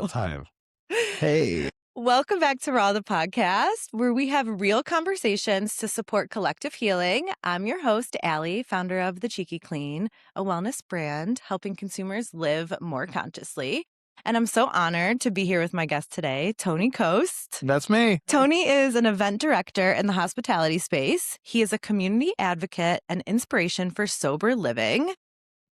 Time. Hey. Welcome back to Raw the Podcast, where we have real conversations to support collective healing. I'm your host, Allie, founder of TheCheekyClean, a wellness brand helping consumers live more consciously. And I'm so honored to be here with my guest today, Tony Kost. That's me. Tony is an event director in the hospitality space. He is a community advocate and inspiration for sober living.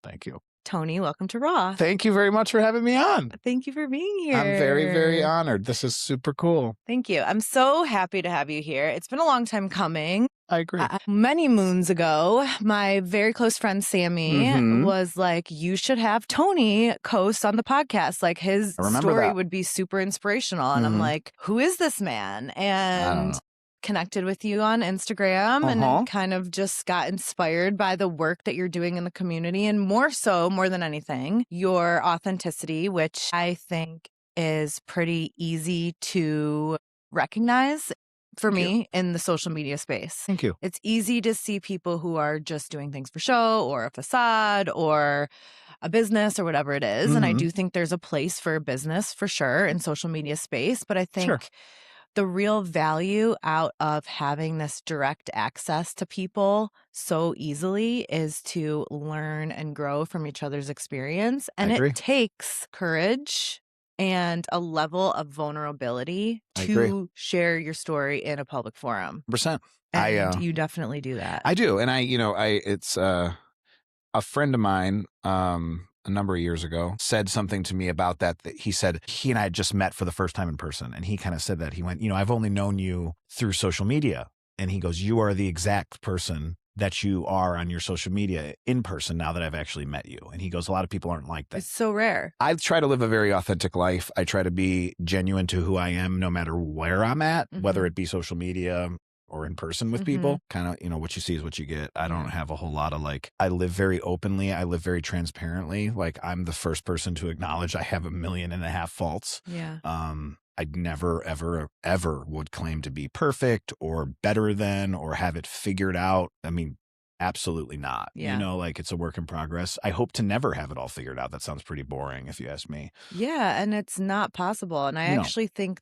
Thank you. Tony, welcome to Raw. Thank you very much for having me on. Thank you for being here. I'm very, very honored. This is super cool. Thank you. I'm so happy to have you here. It's been a long time coming. I agree. Many moons ago, my very close friend Sammy was like, you should have Tony Kost on the podcast. Like his story would be super inspirational. And I'm like, who is this man? And connected with you on Instagram and kind of just got inspired by the work that you're doing in the community. And more than anything, your authenticity, which I think is pretty easy to recognize for me in the social media space. Thank you. It's easy to see people who are just doing things for show or a facade or a business or whatever it is. And I do think there's a place for business for sure in social media space. But I think the real value out of having this direct access to people so easily is to learn and grow from each other's experience. And it takes courage and a level of vulnerability to share your story in a public forum. 100%. And you definitely do that. I do. And it's a friend of mine, a number of years ago, said something to me about that he said he and I had just met for the first time in person. And he kind of said that he went, I've only known you through social media. And he goes, you are the exact person that you are on your social media in person now that I've actually met you. And he goes, a lot of people aren't like that. It's so rare. I try to live a very authentic life. I try to be genuine to who I am, no matter where I'm at, whether it be social media or in person with people. Kind of, what you see is what you get. I don't have a whole lot of I live very openly. I live very transparently. I'm the first person to acknowledge I have 1.5 million faults. Yeah. I'd never, ever, ever would claim to be perfect or better than or have it figured out. I mean, absolutely not. Yeah. It's a work in progress. I hope to never have it all figured out. That sounds pretty boring if you ask me. Yeah, and it's not possible. And I actually think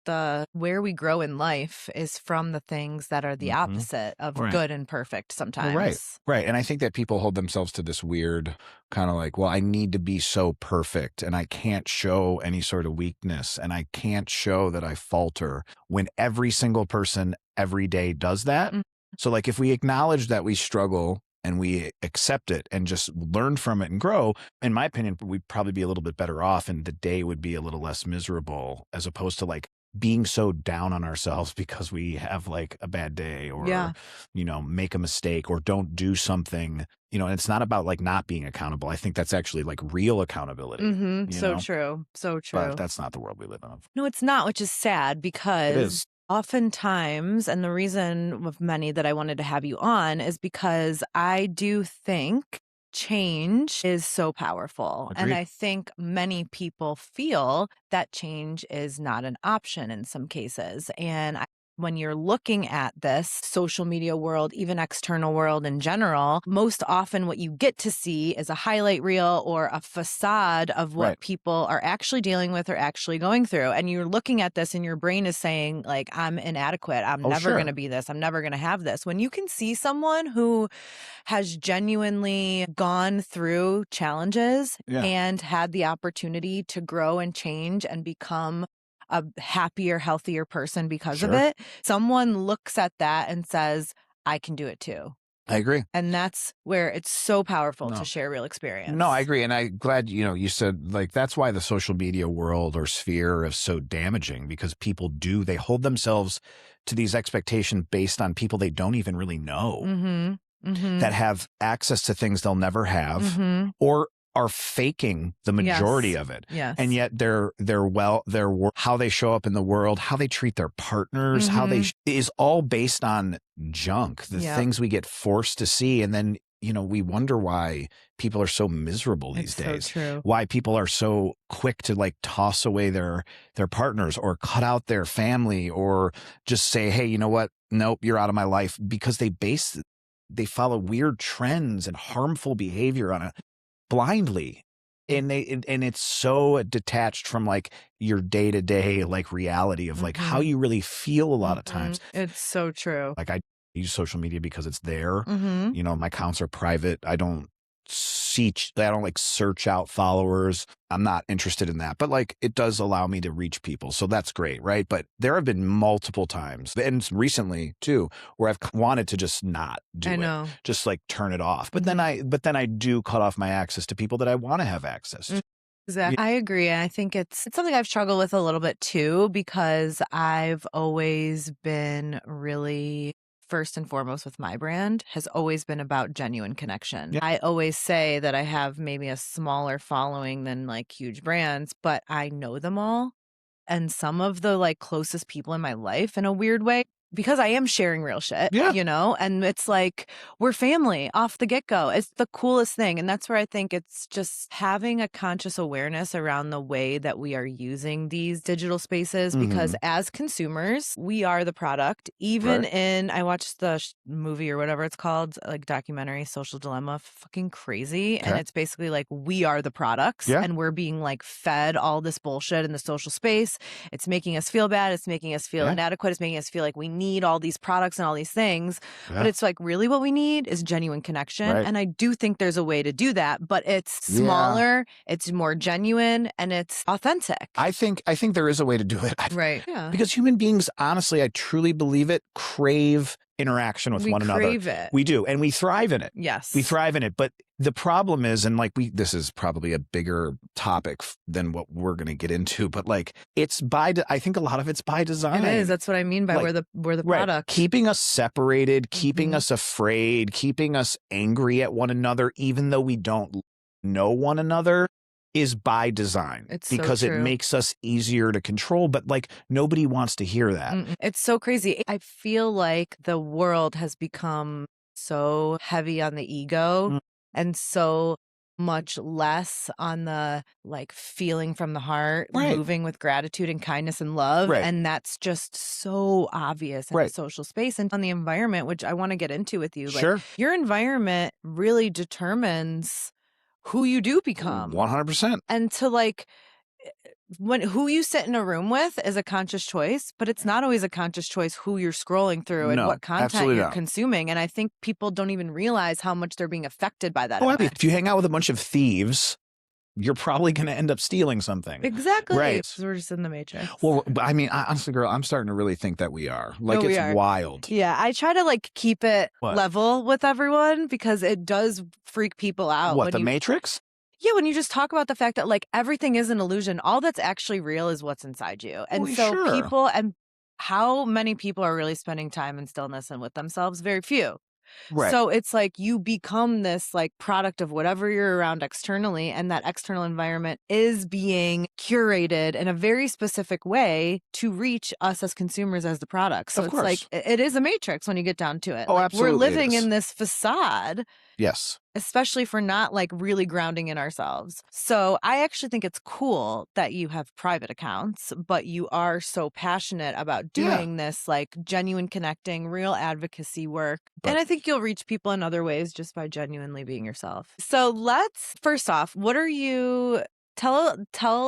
where we grow in life is from the things that are the opposite of good and perfect sometimes. Well, right. And I think that people hold themselves to this weird kind of well, I need to be so perfect and I can't show any sort of weakness and I can't show that I falter when every single person every day does that. So if we acknowledge that we struggle and we accept it and just learn from it and grow, in my opinion, we'd probably be a little bit better off and the day would be a little less miserable as opposed to being so down on ourselves because we have a bad day or, make a mistake or don't do something, and it's not about not being accountable. I think that's actually real accountability. So true. So true. But that's not the world we live in. No, it's not, which is sad because it is. Oftentimes, and the reason of many that I wanted to have you on is because I do think change is so powerful. Agreed. And I think many people feel that change is not an option in some cases. And when you're looking at this social media world, even external world in general, most often what you get to see is a highlight reel or a facade of what people are actually dealing with or actually going through. And you're looking at this and your brain is saying, I'm inadequate. I'm never going to be this. I'm never going to have this. When you can see someone who has genuinely gone through challenges and had the opportunity to grow and change and become a happier, healthier person because of it, someone looks at that and says, I can do it too. I agree. And that's where it's so powerful to share real experience. No, I agree. And I'm glad, you said that's why the social media world or sphere is so damaging because people they hold themselves to these expectations based on people they don't even really know that have access to things they'll never have or are faking the majority of it. Yes. And yet their how they show up in the world, how they treat their partners, how they is all based on junk, the things we get forced to see. And then, we wonder why people are so miserable these days. So true. Why people are so quick to toss away their partners or cut out their family or just say, hey, you know what? Nope, you're out of my life because they follow weird trends and harmful behavior on a blindly. and it's so detached from like your day-to-day like reality of like how you really feel a lot of times. It's so true. Like I use social media because it's there. Mm-hmm. You know, my accounts are private. I don't like search out followers. I'm not interested in that, but like it does allow me to reach people. So that's great. Right. But there have been multiple times and recently too, where I've wanted to just not do it, just like turn it off. But then I do cut off my access to people that I want to have access to. Exactly. I agree. And I think it's something I've struggled with a little bit too, because I've always been really first and foremost with my brand has always been about genuine connection. Yeah. I always say that I have maybe a smaller following than like huge brands, but I know them all. And some of the like closest people in my life in a weird way, because I am sharing real shit, you know, and it's like we're family off the get-go. It's the coolest thing. And that's where I think it's just having a conscious awareness around the way that we are using these digital spaces, because as consumers, we are the product. Even in, I watched the movie or whatever it's called, like documentary, Social Dilemma, fucking crazy. And it's basically like we are the products and we're being like fed all this bullshit in the social space. It's making us feel bad. It's making us feel inadequate. It's making us feel like we need all these products and all these things. But it's like really what we need is genuine connection. And I do think there's a way to do that, but it's smaller, it's more genuine, and it's authentic. I think there is a way to do it. Yeah. Because human beings, honestly, I truly believe it, crave interaction with one another. We crave it. We do. And we thrive in it. Yes. We thrive in it. But the problem is, and like this is probably a bigger topic than what we're going to get into, but like I think a lot of it's by design. It is. That's what I mean by like, we're the product. Keeping us separated, keeping us afraid, keeping us angry at one another, even though we don't know one another, is by design. It's because it makes us easier to control, but like nobody wants to hear that. It's so crazy. I feel like the world has become so heavy on the ego and so much less on the like feeling from the heart, moving with gratitude and kindness and love. And that's just so obvious in the social space and on the environment, which I want to get into with you. Like your environment really determines who you do become. 100%. And to like who you sit in a room with is a conscious choice, but it's not always a conscious choice who you're scrolling through and what content you're consuming. And I think people don't even realize how much they're being affected by that. If you hang out with a bunch of thieves, you're probably going to end up stealing something. Exactly. Right. So we're just in the matrix. Well, I mean, honestly, girl, I'm starting to really think that we are. Like, it's wild. Yeah. I try to like keep it level with everyone because it does freak people out. What, the Matrix? Yeah, when you just talk about the fact that like everything is an illusion, all that's actually real is what's inside you. And people, and how many people are really spending time in stillness and with themselves? Very few. So it's like you become this like product of whatever you're around externally, and that external environment is being curated in a very specific way to reach us as consumers as the product. So it's like it is a matrix when you get down to it. Oh, like, absolutely. We're living in this facade. Yes. Especially for not like really grounding in ourselves. So I actually think it's cool that you have private accounts, but you are so passionate about doing this like genuine connecting, real advocacy work. And I think you'll reach people in other ways just by genuinely being yourself. So first off, what are you... Tell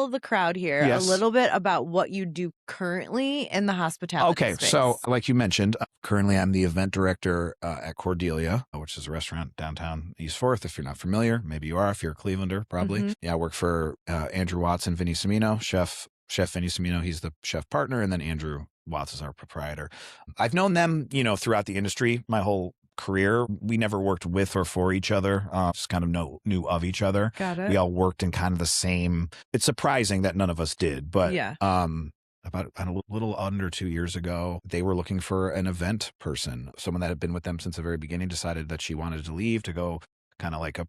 the crowd here a little bit about what you do currently in the hospitality space. So like you mentioned, currently I'm the event director at Cordelia, which is a restaurant downtown East 4th. If you're not familiar, maybe you are. If you're a Clevelander, probably. Yeah, I work for Andrew Watts and Vinny Semino, Chef Vinny Semino. He's the chef partner, and then Andrew Watts is our proprietor. I've known them, throughout the industry my whole career. We never worked with or for each other, just kind of knew of each other. Got it. We all worked in kind of the same. It's surprising that none of us did, but about a little under 2 years ago, they were looking for an event person. Someone that had been with them since the very beginning decided that she wanted to leave to go kind of like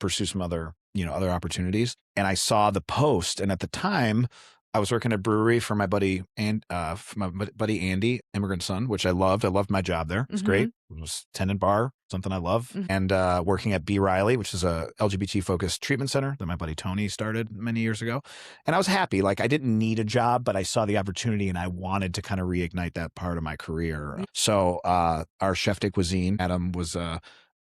pursue some other opportunities. And I saw the post, and at the time I was working at a brewery for my buddy Andy, immigrant son, which I loved. I loved my job there. It was great. It was tenant bar, something I love. And working at B. Riley, which is a LGBT-focused treatment center that my buddy Tony started many years ago. And I was happy. Like, I didn't need a job, but I saw the opportunity and I wanted to kind of reignite that part of my career. So our chef de cuisine, Adam, was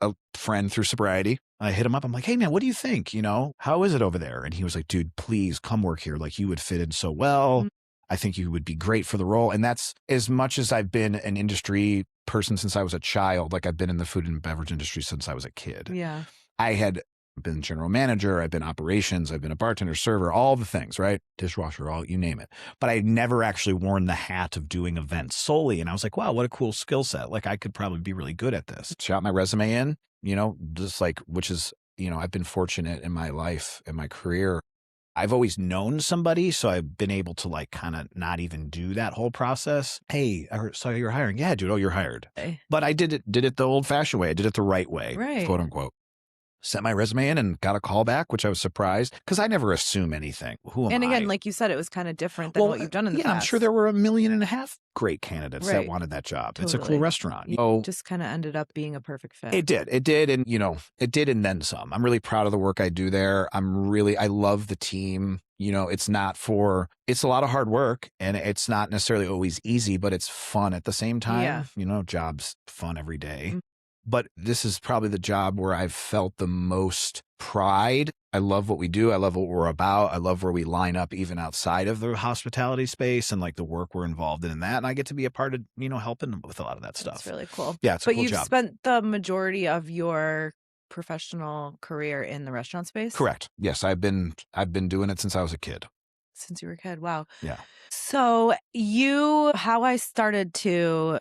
a friend through Sobriety. I hit him up. I'm like, hey man, what do you think? How is it over there? And he was like, dude, please come work here. Like you would fit in so well. I think you would be great for the role. And that's as much as I've been an industry person since I was a child. Like I've been in the food and beverage industry since I was a kid. Yeah. I had been general manager. I've been operations. I've been a bartender, server, all the things, right? Dishwasher, all you name it. But I had never actually worn the hat of doing events solely. And I was like, wow, what a cool skill set. Like I could probably be really good at this. Shot my resume in, just like, which is, I've been fortunate in my life, in my career. I've always known somebody, so I've been able to like kind of not even do that whole process. Hey, I saw you're hiring. Yeah, dude. Oh, you're hired. Okay. But I did it the old fashioned way. I did it the right way, Right. quote unquote. Sent my resume in and got a call back, which I was surprised because I never assume anything. Who am I? And again, like you said, it was kind of different than what you've done in the past. Yeah, I'm sure there were 1.5 million great candidates that Right. wanted that job. Totally. It's a cool restaurant. Just kind of ended up being a perfect fit. It did. And, it did and then some. I'm really proud of the work I do there. I love the team. It's a lot of hard work and it's not necessarily always easy, but it's fun at the same time. Yeah. Job's fun every day. But this is probably the job where I've felt the most pride. I love what we do. I love what we're about. I love where we line up even outside of the hospitality space and like the work we're involved in that. And I get to be a part of, helping with a lot of that stuff. That's really cool. Yeah, it's a cool job. But you've spent the majority of your professional career in the restaurant space? Correct. Yes, I've been doing it since I was a kid. Since you were a kid. Wow. Yeah. So how I started to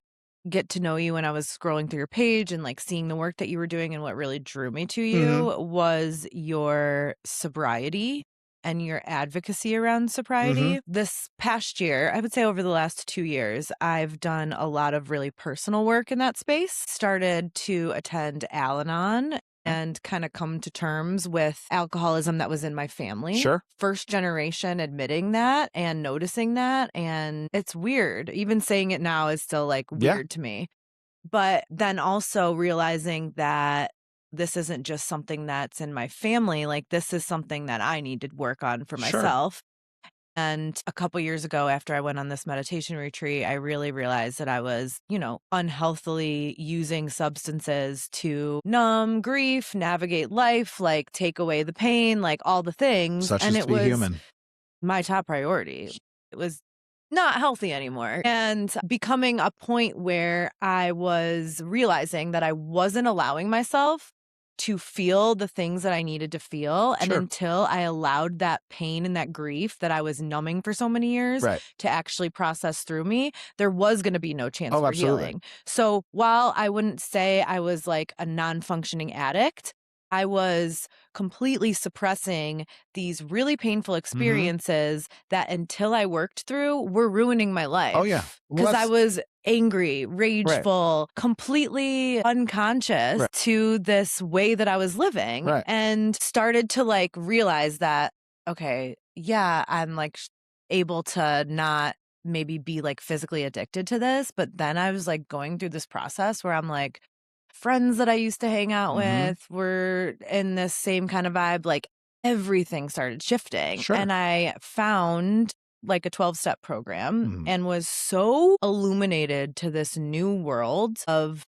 get to know you when I was scrolling through your page and like seeing the work that you were doing, and what really drew me to you was your sobriety and your advocacy around sobriety. This past year, I would say over the last 2 years, I've done a lot of really personal work in that space. Started to attend Al-Anon and kind of come to terms with alcoholism that was in my family. Sure. First generation admitting that and noticing that. And it's weird. Even saying it now is still like weird to me. But then also realizing that this isn't just something that's in my family. Like this is something that I need to work on for myself. And a couple years ago, after I went on this meditation retreat, I really realized that I was, unhealthily using substances to numb grief, navigate life, like take away the pain, like all the things. Such and as it to be was human. my top priority. It was not healthy anymore. And becoming a point where I was realizing that I wasn't allowing myself to feel the things that I needed to feel. And until I allowed that pain and that grief that I was numbing for so many years to actually process through me, there was going to be no chance for healing. So while I wouldn't say I was like a non-functioning addict, I was completely suppressing these really painful experiences that until I worked through were ruining my life. Oh, yeah. Because I was angry, rageful, completely unconscious to this way that I was living, and started to like realize that, okay, yeah, I'm like able to not maybe be like physically addicted to this. But then I was like going through this process where I'm like, friends that I used to hang out with were in this same kind of vibe. Like everything started shifting. And I found like a 12-step program and was so illuminated to this new world of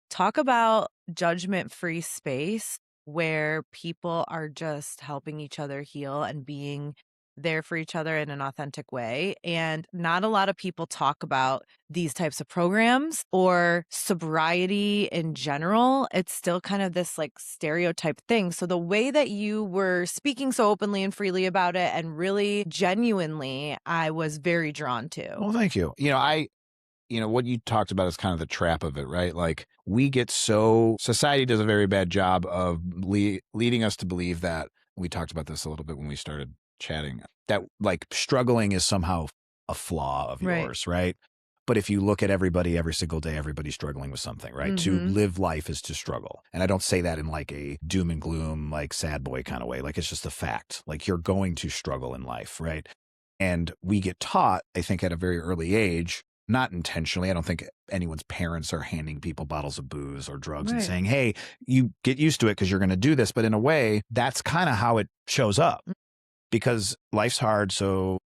talk about judgment-free space where people are just helping each other heal and being there for each other in an authentic way. And not a lot of people talk about these types of programs or sobriety in general. It's still kind of this like stereotype thing. So the way that you were speaking so openly and freely about it and really genuinely, I was very drawn to. Well, thank you. What you talked about is kind of the trap of it, right? Like society does a very bad job of leading us to believe that, we talked about this a little bit when we started chatting, that like struggling is somehow a flaw of yours, right? But if you look at everybody every single day, everybody's struggling with something, right? To live life is to struggle. And I don't say that in like a doom and gloom, like sad boy kind of way. Like it's just a fact. Like you're going to struggle in life, right? And we get taught, I think at a very early age, not intentionally. I don't think anyone's parents are handing people bottles of booze or drugs and saying, hey, you get used to it because you're going to do this. But in a way, that's kind of how it shows up. Because life's hard, so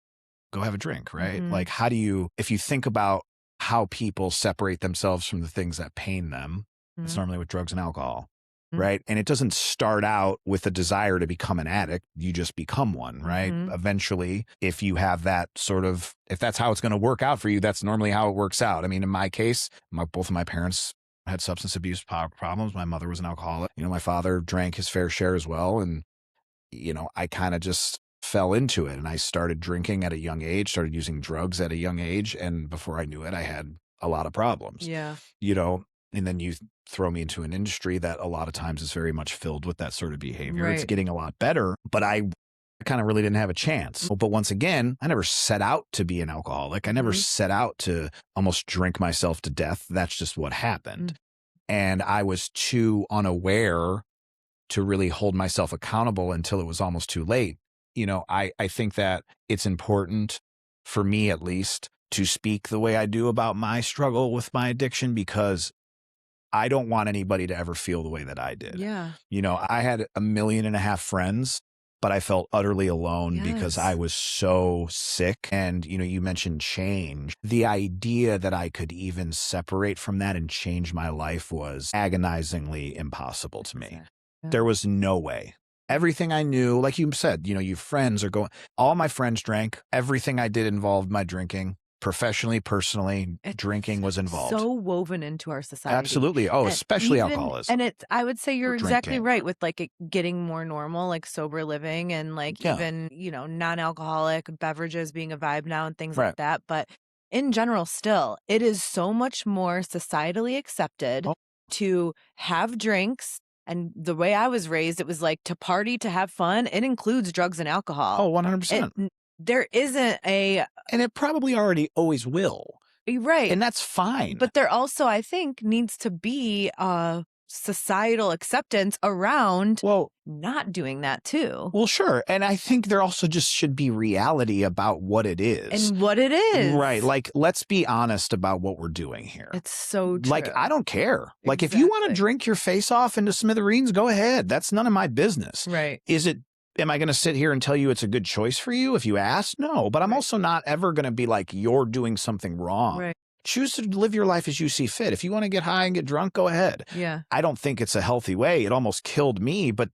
go have a drink, right? Like if you think about how people separate themselves from the things that pain them, it's normally with drugs and alcohol. right? And it doesn't start out with a desire to become an addict. You just become one, right? Eventually, if you have that sort of, if that's how it's going to work out for you, that's normally how it works out. I mean, in my case, both of my parents had substance abuse problems. My mother was an alcoholic. My father drank his fair share as well. And, I kind of just fell into it. And I started drinking at a young age, started using drugs at a young age. And before I knew it, I had a lot of problems. Yeah. And then you throw me into an industry that a lot of times is very much filled with that sort of behavior. Right. It's getting a lot better, but I kind of really didn't have a chance. But once again, I never set out to be an alcoholic. I never set out to almost drink myself to death. That's just what happened. And I was too unaware to really hold myself accountable until it was almost too late. I think that it's important for me, at least, to speak the way I do about my struggle with my addiction, because I don't want anybody to ever feel the way that I did. Yeah. I had 1.5 million friends, but I felt utterly alone because I was so sick. And, you mentioned change. The idea that I could even separate from that and change my life was agonizingly impossible to me. Yeah. There was no way. Everything I knew, like you said, your friends are going, all my friends drank. Everything I did involved my drinking. Professionally, personally, drinking was involved. So woven into our society. Absolutely. Oh, And especially even- alcoholism. And I would say you're Or exactly drinking. right with like it getting more normal, like sober living and like Yeah. even, non-alcoholic beverages being a vibe now and things Right. like that. But in general, still, it is so much more societally accepted to have drinks. And the way I was raised, it was like to party, to have fun. It includes drugs and alcohol. Oh, 100%. There isn't a... And it probably already always will. Right. And that's fine. But there also, I think, needs to be societal acceptance around not doing that too. Well, sure. And I think there also just should be reality about what it is. And what it is. Right. Like, let's be honest about what we're doing here. It's so true. Like, I don't care. Like, if you want to drink your face off into smithereens, go ahead. That's none of my business. Right. Am I going to sit here and tell you it's a good choice for you if you ask? No, but I'm also not ever going to be like, you're doing something wrong. Right. Choose to live your life as you see fit. If you want to get high and get drunk, go ahead. Yeah. I don't think it's a healthy way. It almost killed me, but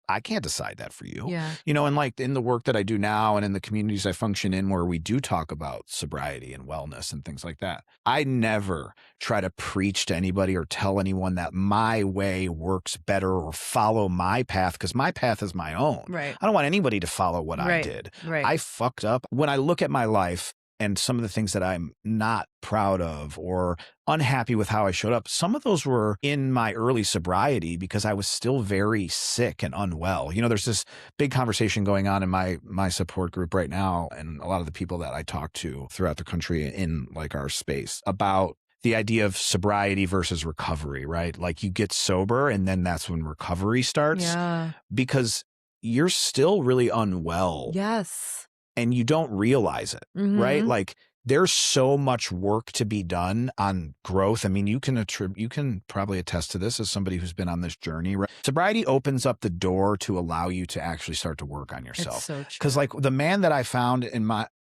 I can't decide that for you. Yeah. And like in the work that I do now and in the communities I function in where we do talk about sobriety and wellness and things like that, I never try to preach to anybody or tell anyone that my way works better or follow my path, because my path is my own. Right. I don't want anybody to follow what I did. Right. I fucked up. When I look at my life and some of the things that I'm not proud of or unhappy with how I showed up, some of those were in my early sobriety because I was still very sick and unwell. There's this big conversation going on in my support group right now, and a lot of the people that I talk to throughout the country in like our space about the idea of sobriety versus recovery, right? Like you get sober and then that's when recovery starts. Yeah. Because you're still really unwell. Yes. And you don't realize it, right? Like there's so much work to be done on growth. I mean, you can probably attest to this as somebody who's been on this journey, right? Sobriety opens up the door to allow you to actually start to work on yourself. It's so true. Because like the man that I found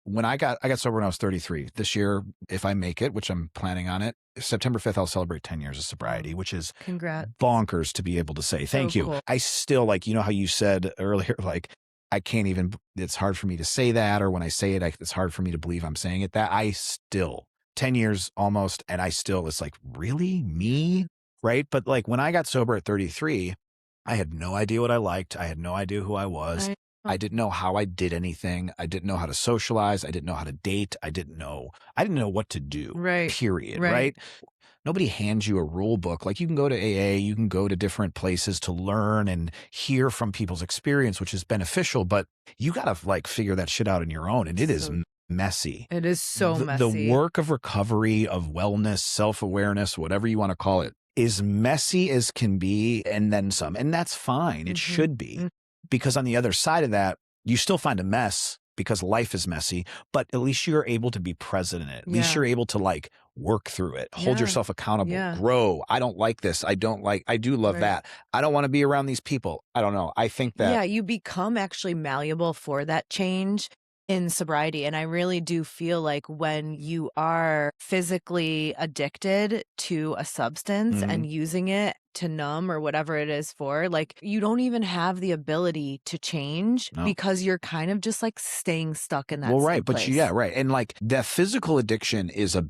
when I got sober when I was 33. This year, if I make it, which I'm planning on it, September 5th, I'll celebrate 10 years of sobriety, which is Congrats. Bonkers to be able to say. Thank you. Cool. I still like, how you said earlier, like, I can't even, it's hard for me to say that. Or when I say it, it's hard for me to believe I'm saying it. That I still, 10 years almost, and it's like, really? Me? Right? But like when I got sober at 33, I had no idea what I liked. I had no idea who I was. I didn't know how I did anything. I didn't know how to socialize. I didn't know how to date. I didn't know what to do. Right. Period. Right? Nobody hands you a rule book. Like you can go to AA, you can go to different places to learn and hear from people's experience, which is beneficial, but you got to like figure that shit out on your own. And it is messy. It is so messy. The work of recovery, of wellness, self-awareness, whatever you want to call it, is messy as can be, and then some. And that's fine. It should be. Because on the other side of that, you still find a mess because life is messy, but at least you're able to be present in it. At least you're able to like work through it, hold yourself accountable, grow. I don't like this. I do love that. I don't want to be around these people. I don't know. I think that. Yeah, you become actually malleable for that change. in sobriety. And I really do feel like when you are physically addicted to a substance Mhm. and using it to numb or whatever it is for, like you don't even have the ability to change No. because you're kind of just like staying stuck in that Well, same right. But place. yeah, right. And like the physical addiction is a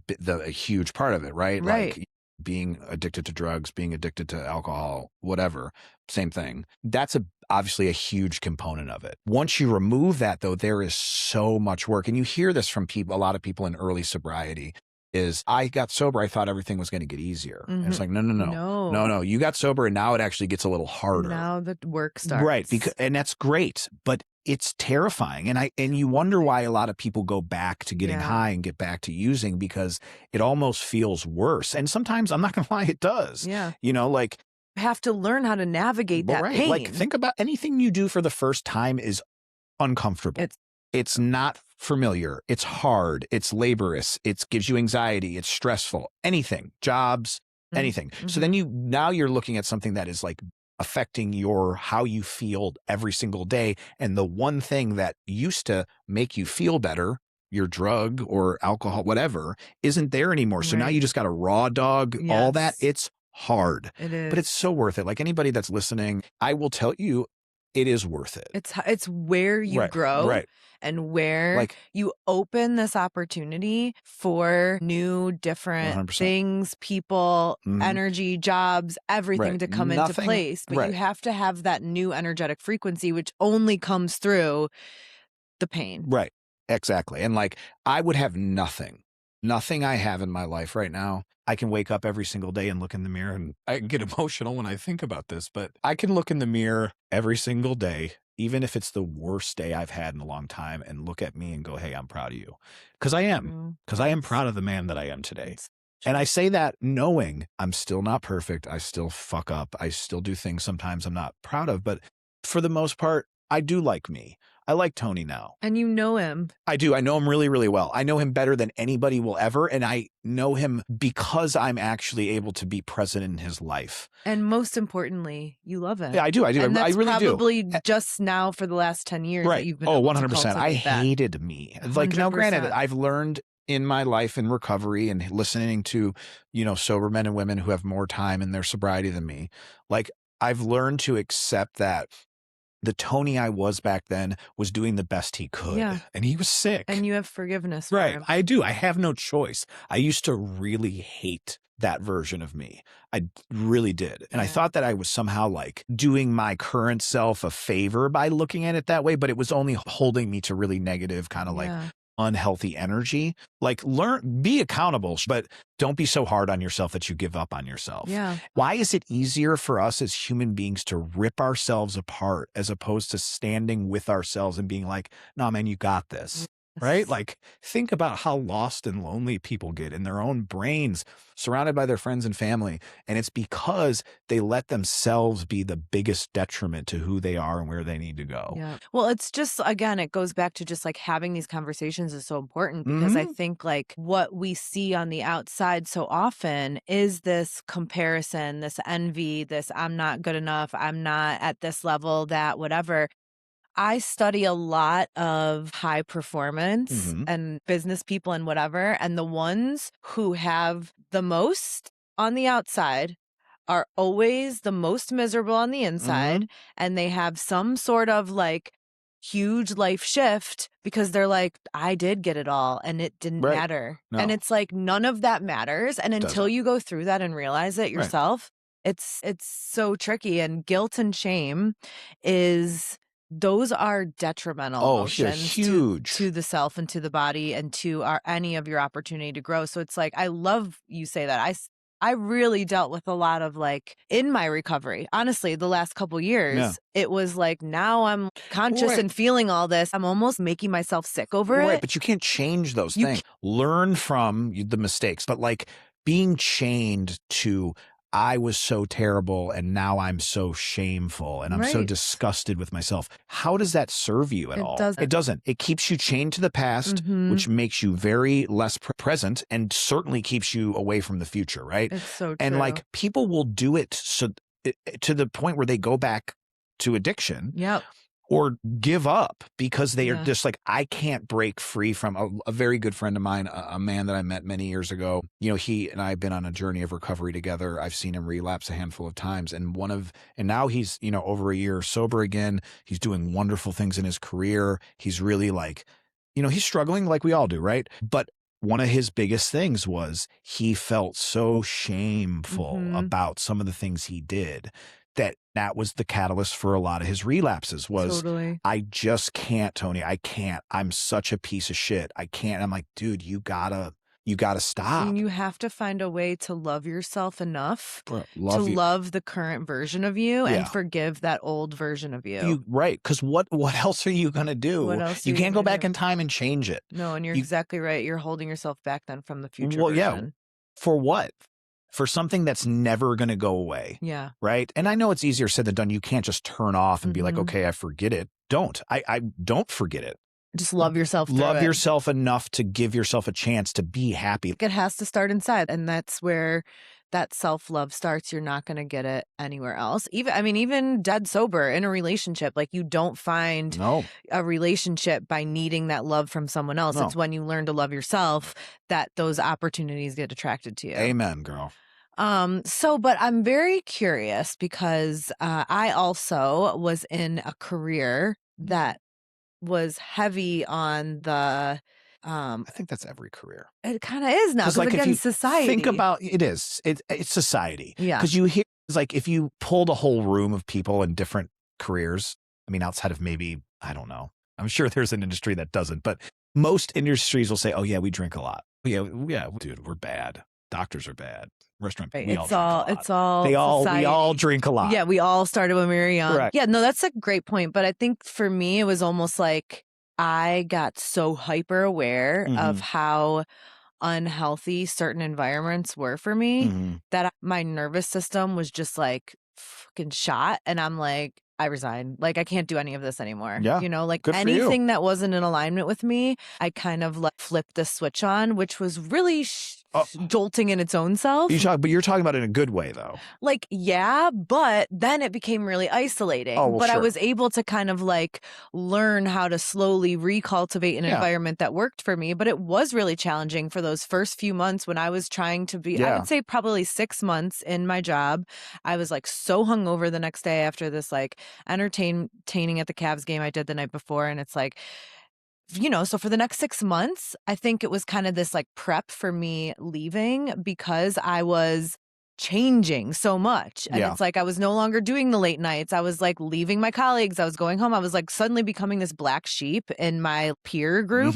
huge part of it, right? Right. Like being addicted to drugs, being addicted to alcohol, whatever, same thing. That's obviously a huge component of it. Once you remove that, though, there is so much work. And you hear this from people, a lot of people in early sobriety is I got sober. I thought everything was going to get easier. And it's like, no, no, no, no, no. You got sober and now it actually gets a little harder. Now the work starts. Right. And that's great. But it's terrifying. And you wonder why a lot of people go back to getting high and get back to using, because it almost feels worse. And sometimes, I'm not going to lie, it does. Yeah. You know, like, have to learn how to navigate that pain. Like, think about anything you do for the first time is uncomfortable. It's not familiar. It's hard. It's laborious. It gives you anxiety. It's stressful. Anything, jobs, anything. So then now you're looking at something that is like affecting how you feel every single day. And the one thing that used to make you feel better, your drug or alcohol, whatever, isn't there anymore. So now you just got a raw dog, all that. It's hard. It is. But it's so worth it. Like anybody that's listening, I will tell you, it is worth it. It's where you grow and where you open this opportunity for new, different 100%. things, people, energy, jobs, everything to come into place. But you have to have that new energetic frequency, which only comes through the pain. Right. Exactly. And like, I would have nothing I have in my life right now. I can wake up every single day and look in the mirror, and I get emotional when I think about this, but I can look in the mirror every single day, even if it's the worst day I've had in a long time, and look at me and go, hey, I'm proud of you. Because I am proud of the man that I am today. And I say that knowing I'm still not perfect. I still fuck up. I still do things sometimes I'm not proud of, but for the most part, I do like me. I like Tony now. And you know him. I do. I know him really, really well. I know him better than anybody will ever. And I know him because I'm actually able to be present in his life. And most importantly, you love him. Yeah, I do. And that's I really do. probably just now for the last 10 years that you've been able 100%. to I that. hated me. 100%. Like, now granted, I've learned in my life in recovery and listening to, sober men and women who have more time in their sobriety than me. Like, I've learned to accept that the Tony I was back then was doing the best he could. Yeah. And he was sick. And you have forgiveness for him. I do. I have no choice. I used to really hate that version of me. I really did. And I thought that I was somehow like doing my current self a favor by looking at it that way, but it was only holding me to really negative kind of like unhealthy energy. Like, be accountable, but don't be so hard on yourself that you give up on yourself. Yeah. Why is it easier for us as human beings to rip ourselves apart as opposed to standing with ourselves and being like, no, man, you got this. Right? Like, think about how lost and lonely people get in their own brains, surrounded by their friends and family. And it's because they let themselves be the biggest detriment to who they are and where they need to go. Yeah. Well, it's just, again, it goes back to just like having these conversations is so important because I think like what we see on the outside so often is this comparison, this envy, this I'm not good enough, I'm not at this level, that whatever. I study a lot of high performance and business people and whatever. And the ones who have the most on the outside are always the most miserable on the inside. And they have some sort of like huge life shift because they're like, I did get it all and it didn't matter. No. And it's like, none of that matters. And until you go through that and realize it yourself, it's so tricky. And guilt and shame those are detrimental emotions to the self and to the body and to any of your opportunity to grow. So it's like, I love you say that. I really dealt with a lot of like in my recovery, honestly, the last couple years, it was like, now I'm conscious and feeling all this. I'm almost making myself sick over it. Right. But you can't change those things. Learn from the mistakes, but like being chained to, I was so terrible and now I'm so shameful and I'm so disgusted with myself. How does that serve you at all? It doesn't. It keeps you chained to the past, which makes you very less present and certainly keeps you away from the future, right? It's so true. And like people will do it to the point where they go back to addiction. Yep. or give up because they are Yeah. just like, I can't break free from a very good friend of mine, a man that I met many years ago. You know, he and I have been on a journey of recovery together. I've seen him relapse a handful of times. And now he's, you know, over a year sober again. He's doing wonderful things in his career. He's really like, you know, he's struggling like we all do, right? But one of his biggest things was he felt so shameful about some of the things he did that was the catalyst for a lot of his relapses was, Totally. I just can't, Tony. I can't. I'm such a piece of shit. I can't. I'm like, dude, you gotta stop. And you have to find a way to love yourself enough Bro, to love you. love the current version of you Yeah. and forgive that old version of you. Right. Because what else are you going to do? What else You are you can't go gonna back do? in time and change it. No, and you're exactly right. You're holding yourself back then from the future Well, yeah. version. For what? For something that's never going to go away. Yeah. Right. And I know it's easier said than done. You can't just turn off and be like, okay, I forget it. Don't. I don't forget it. Just love yourself through Love it. yourself enough to give yourself a chance to be happy. It has to start inside. And that's where that self-love starts. You're not going to get it anywhere else. Even dead sober in a relationship, like you don't find a relationship by needing that love from someone else. It's when you learn to love yourself that those opportunities get attracted to you. Amen, girl. But I'm very curious because I also was in a career that was heavy on the I think that's every career. it kind of is now because like, again, if you society. think about it's society. Yeah. Because you hear, it's like if you pulled a whole room of people in different careers, I mean, outside of maybe, I don't know, I'm sure there's an industry that doesn't, but most industries will say, oh yeah, we drink a lot. Yeah, dude, we're bad. Doctors are bad. Restaurant. Right. We all drink a lot. It's all we society. all drink a lot. Yeah, we all started when we were young. Correct. Yeah, no, that's a great point. But I think for me, it was almost like I got so hyper aware of how unhealthy certain environments were for me that my nervous system was just like fucking shot. And I'm like, I resign. Like, I can't do any of this anymore. Yeah. You know, like Good for anything you. that wasn't in alignment with me, I kind of like flipped the switch on, which was really jolting in its own self. But you're talking about it in a good way, though. Like, yeah, but then it became really isolating. Oh, well, but I sure. was able to kind of like learn how to slowly recultivate an environment that worked for me. But it was really challenging for those first few months when I was trying to be, I would say probably 6 months in my job. I was like so hungover the next day after this like entertaining at the Cavs game I did the night before. And it's like, you know, so for the next 6 months, I think it was kind of this like prep for me leaving because I was changing so much. And it's like I was no longer doing the late nights. I was like leaving my colleagues. I was going home. I was like suddenly becoming this black sheep in my peer group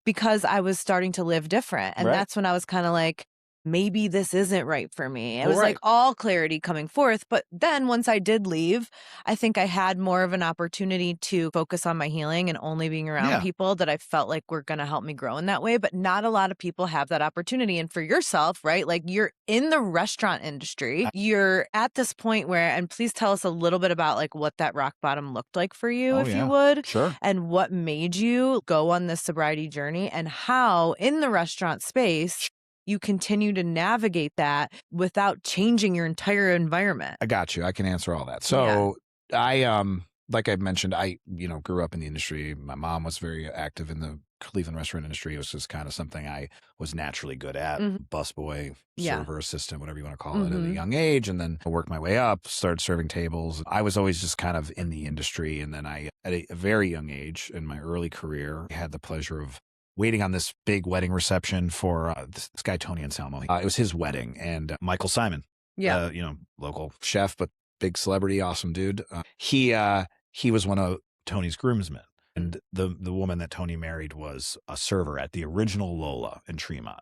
because I was starting to live different. And that's when I was kind of like, maybe this isn't right for me. It was like all clarity coming forth. But then once I did leave, I think I had more of an opportunity to focus on my healing and only being around people that I felt like were going to help me grow in that way. But not a lot of people have that opportunity. And for yourself, right? Like you're in the restaurant industry. You're at this point where, and please tell us a little bit about like what that rock bottom looked like for you, if you would. Sure. And what made you go on this sobriety journey and how in the restaurant space you continue to navigate that without changing your entire environment. I got you. I can answer all that. So I, like I mentioned, I, grew up in the industry. My mom was very active in the Cleveland restaurant industry. It was just kind of something I was naturally good at. Busboy, server, assistant, whatever you want to call it, at a young age. And then I worked my way up, started serving tables. I was always just kind of in the industry. And then I, at a very young age in my early career, had the pleasure of waiting on this big wedding reception for this guy, Tony Anselmo. It was his wedding, and Michael Simon, local chef, but big celebrity, awesome dude. He was one of Tony's groomsmen. And the woman that Tony married was a server at the original Lola in Tremont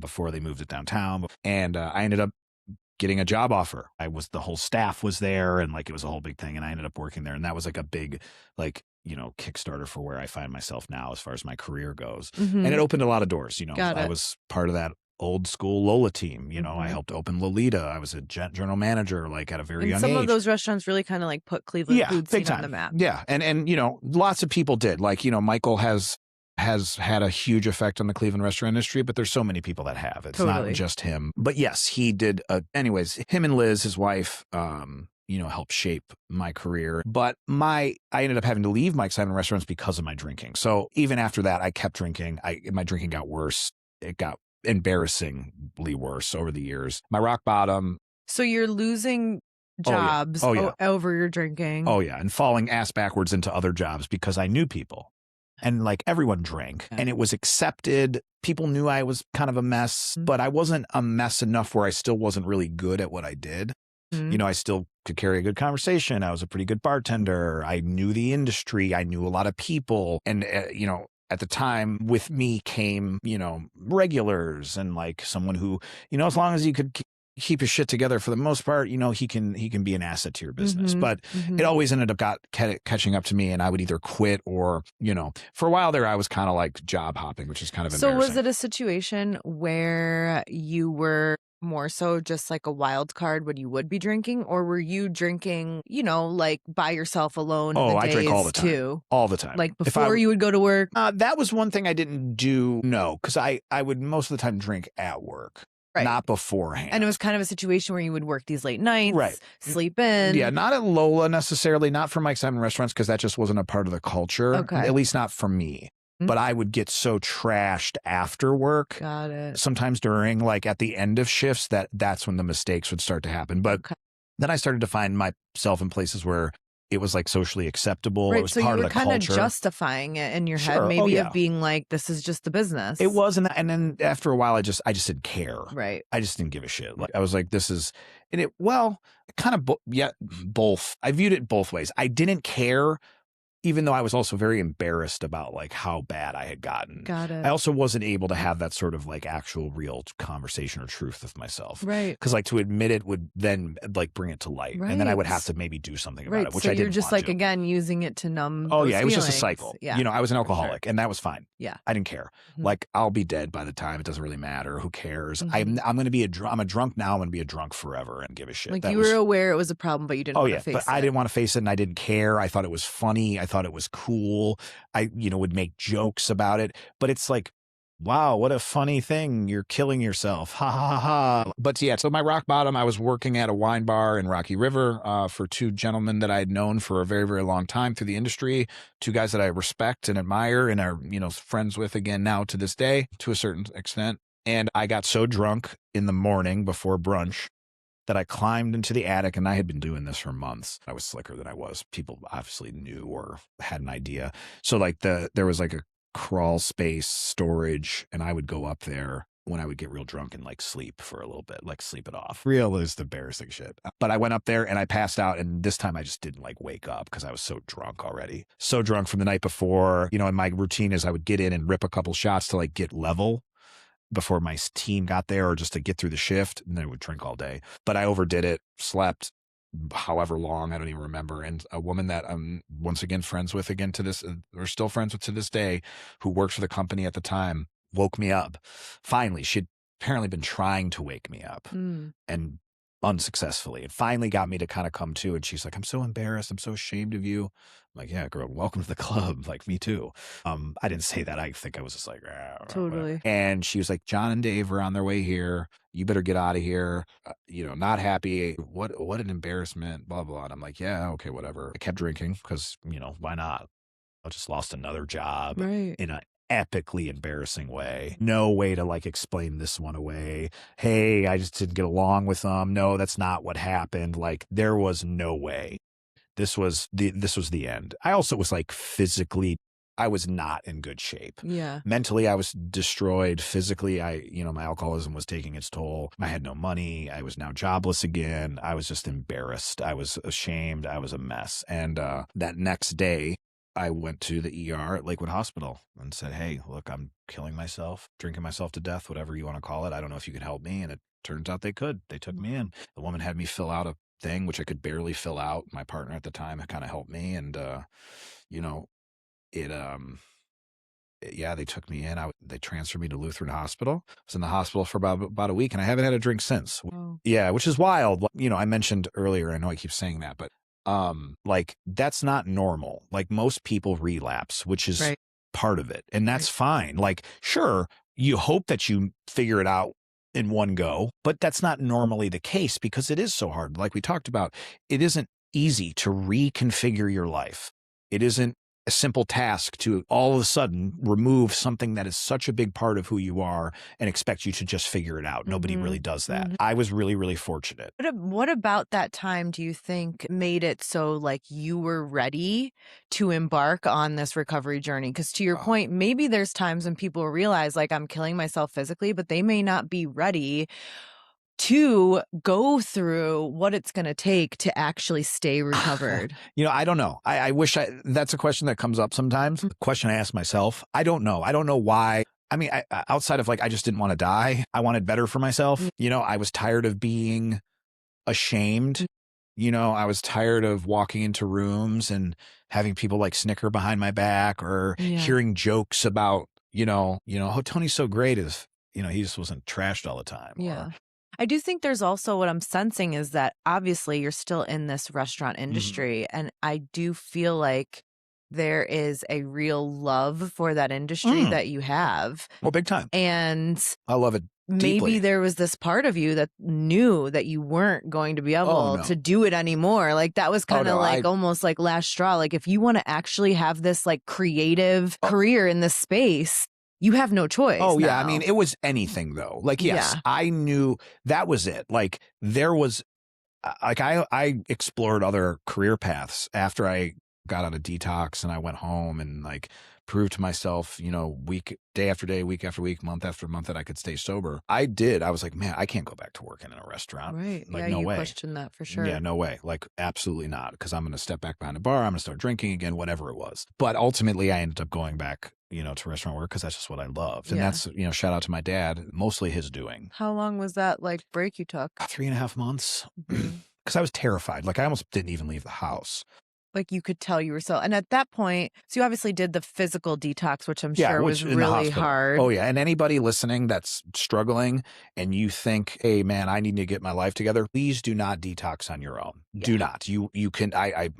before they moved it downtown. And I ended up getting a job offer. The whole staff was there, and like it was a whole big thing. And I ended up working there, and that was like a big Kickstarter for where I find myself now as far as my career goes. And it opened a lot of doors. I was part of that old school Lola team. I helped open Lolita. I was a general manager like at a very young age. Some of those restaurants really kind of like put Cleveland food scene on the map. Yeah. And lots of people did. Like, Michael has had a huge effect on the Cleveland restaurant industry, but there's so many people that have. It's not just him. But yes, he did. Anyways, him and Liz, his wife, help shape my career. But I ended up having to leave Mike's Island restaurants because of my drinking. So even after that, I kept drinking. My drinking got worse. It got embarrassingly worse over the years. My rock bottom. So you're losing jobs over your drinking. Oh yeah. And falling ass backwards into other jobs because I knew people. And like everyone drank and it was accepted. People knew I was kind of a mess, but I wasn't a mess enough where I still wasn't really good at what I did. I still could carry a good conversation. I was a pretty good bartender. I knew the industry. I knew a lot of people. And, at the time with me came, regulars and like someone who, as long as you could keep his shit together for the most part, he can be an asset to your business. But it always ended up catching up to me, and I would either quit or, for a while there, I was kind of like job hopping, which is kind of embarrassing. So was it a situation where you were more so just like a wild card when you would be drinking, or were you drinking, like by yourself alone? Oh, I drink all the time. Too? All the time. Like before you would go to work? That was one thing I didn't do. No, because I would most of the time drink at work. Right. Not beforehand. And it was kind of a situation where you would work these late nights, right? Sleep in. Yeah, not at Lola necessarily, not for Mike's Island restaurants, because that just wasn't a part of the culture, at least not for me. But I would get so trashed after work. Got it. Sometimes during, like at the end of shifts, that's when the mistakes would start to happen. But then I started to find myself in places where it was like socially acceptable. Right, it was so part you of were the kind culture. of justifying it in your head, maybe of being like, this is just the business. It was, and then after a while, I just didn't care. Right. I just didn't give a shit. Like I was like, this is, and it kind of both. I viewed it both ways. I didn't care, even though I was also very embarrassed about like how bad I had gotten. Got it. I also wasn't able to have that sort of like actual real conversation or truth with myself. Right. Because like to admit it would then like bring it to light. Right. And then I would have to maybe do something about it, which I didn't want to. So you're just like, again, using it to numb those it was feelings. just a cycle. Yeah. I was an alcoholic and that was fine. Yeah. I didn't care. Like I'll be dead by the time. It doesn't really matter. Who cares? I'm going to be I'm a drunk now. I'm going to be a drunk forever and give a shit. Like you were aware it was a problem, but you didn't want to face it. But I didn't want to face it and I didn't care. I thought it was funny. I thought it was cool. I, would make jokes about it, but it's like, wow, what a funny thing. You're killing yourself. Ha ha ha. But yeah, so my rock bottom, I was working at a wine bar in Rocky River for two gentlemen that I had known for a very, very long time through the industry. Two guys that I respect and admire and are, friends with again now to this day to a certain extent. And I got so drunk in the morning before brunch that I climbed into the attic, and I had been doing this for months. I was slicker than I was. People obviously knew or had an idea. So like there was like a crawl space storage, and I would go up there when I would get real drunk and like sleep for a little bit, like sleep it off. Real is embarrassing shit. But I went up there and I passed out, and this time I just didn't like wake up because I was so drunk already. So drunk from the night before, and my routine is I would get in and rip a couple shots to like get level before my team got there or just to get through the shift, and then I would drink all day. But I overdid it, slept however long, I don't even remember. And a woman that I'm once again friends with again to this, or still friends with to this day, who worked for the company at the time, woke me up. Finally, she'd apparently been trying to wake me up and unsuccessfully. It finally got me to kind of come to, and she's like, I'm so embarrassed. I'm so ashamed of you. I'm like, yeah, girl, welcome to the club. Like, me too. I didn't say that. I think I was just like, totally. And she was like, John and Dave are on their way here. You better get out of here. Not happy. What an embarrassment, blah, blah. And I'm like, yeah, okay, whatever. I kept drinking because, why not? I just lost another job in an epically embarrassing way. No way to like explain this one away. Hey, I just didn't get along with them. No, that's not what happened. Like there was no way. This was the end. I also was like physically, I was not in good shape. Yeah. Mentally, I was destroyed. Physically, my alcoholism was taking its toll. I had no money. I was now jobless again. I was just embarrassed. I was ashamed. I was a mess. And that next day, I went to the ER at Lakewood Hospital and said, hey, look, I'm killing myself, drinking myself to death, whatever you want to call it. I don't know if you can help me. And it turns out they could. They took me in. The woman had me fill out a thing, which I could barely fill out. My partner at the time had kind of helped me. And, they took me in. They transferred me to Lutheran Hospital. I was in the hospital for about a week, and I haven't had a drink since. Oh. Yeah, which is wild. I mentioned earlier, I know I keep saying that, but like that's not normal. Like most people relapse, which is part of it. And that's fine. Like, sure, you hope that you figure it out in one go, but that's not normally the case because it is so hard. Like we talked about, it isn't easy to reconfigure your life. It isn't a simple task to all of a sudden remove something that is such a big part of who you are and expect you to just figure it out. Nobody really does that. I was really, really fortunate. What about that time do you think made it so like you were ready to embark on this recovery journey? Because to your point, maybe there's times when people realize like I'm killing myself physically, but they may not be ready to go through what it's going to take to actually stay recovered. I don't know. I wish that's a question that comes up sometimes. The question I ask myself, I don't know. I don't know why. I mean, outside of like, I just didn't want to die. I wanted better for myself. I was tired of being ashamed. I was tired of walking into rooms and having people like snicker behind my back or hearing jokes about, oh, Tony's so great is, he just wasn't trashed all the time. Yeah. I do think there's also what I'm sensing is that obviously you're still in this restaurant industry. And I do feel like there is a real love for that industry that you have. Well, big time. And I love it deeply. Maybe there was this part of you that knew that you weren't going to be able to do it anymore. Like that was kind of almost like last straw. Like if you want to actually have this like creative career in this space, you have no choice. Oh, yeah. I mean, it was anything though. Like, yes, I knew that was it. Like there was like I explored other career paths after I got out of detox and I went home and like proved to myself, day after day, week after week, month after month that I could stay sober. I did. I was like, man, I can't go back to working in a restaurant. Right. Like, yeah, no you way. questioned that for sure. Yeah, no way. Like, absolutely not. Because I'm going to step back behind the bar. I'm going to start drinking again, whatever it was. But ultimately, I ended up going back, to restaurant work because that's just what I loved. And that's, shout out to my dad, mostly his doing. How long was that like break you took? 3.5 months. Because I was terrified. Like, I almost didn't even leave the house. Like you could tell you were so, and at that point, so you obviously did the physical detox, which I'm sure was really hard. Oh yeah. And anybody listening that's struggling and you think, hey man, I need to get my life together, please do not detox on your own. Yeah. Do not. You can, I